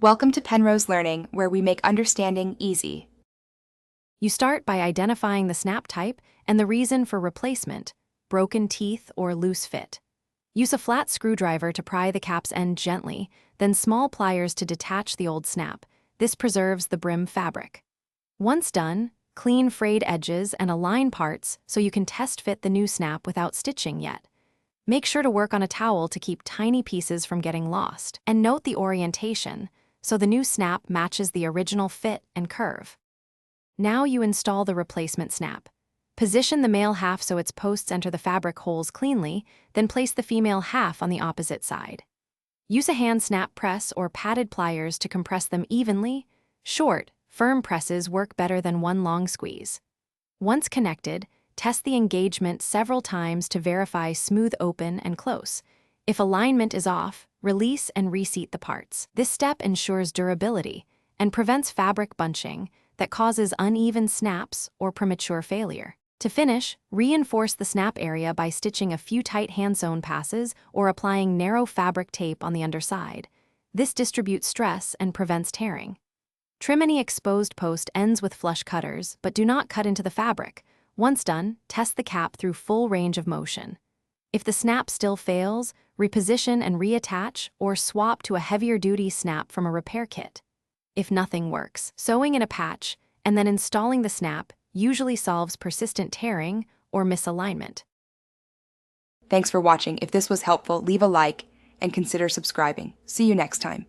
Welcome to Penrose Learning, where we make understanding easy. You start by identifying the snap type and the reason for replacement, broken teeth or loose fit. Use a flat screwdriver to pry the cap's end gently, then small pliers to detach the old snap. This preserves the brim fabric. Once done, clean frayed edges and align parts so you can test fit the new snap without stitching yet. Make sure to work on a towel to keep tiny pieces from getting lost, and note the orientation, so the new snap matches the original fit and curve. Now you install the replacement snap. Position the male half so its posts enter the fabric holes cleanly, then place the female half on the opposite side. Use a hand snap press or padded pliers to compress them evenly. Short, firm presses work better than one long squeeze. Once connected, test the engagement several times to verify smooth open and close. If alignment is off, release and reseat the parts. This step ensures durability and prevents fabric bunching that causes uneven snaps or premature failure. To finish, reinforce the snap area by stitching a few tight hand-sewn passes or applying narrow fabric tape on the underside. This distributes stress and prevents tearing. Trim any exposed post ends with flush cutters, but do not cut into the fabric. Once done, test the cap through full range of motion. If the snap still fails, reposition and reattach or swap to a heavier-duty snap from a repair kit. If nothing works, sewing in a patch and then installing the snap usually solves persistent tearing or misalignment. Thanks for watching. If this was helpful, leave a like and consider subscribing. See you next time.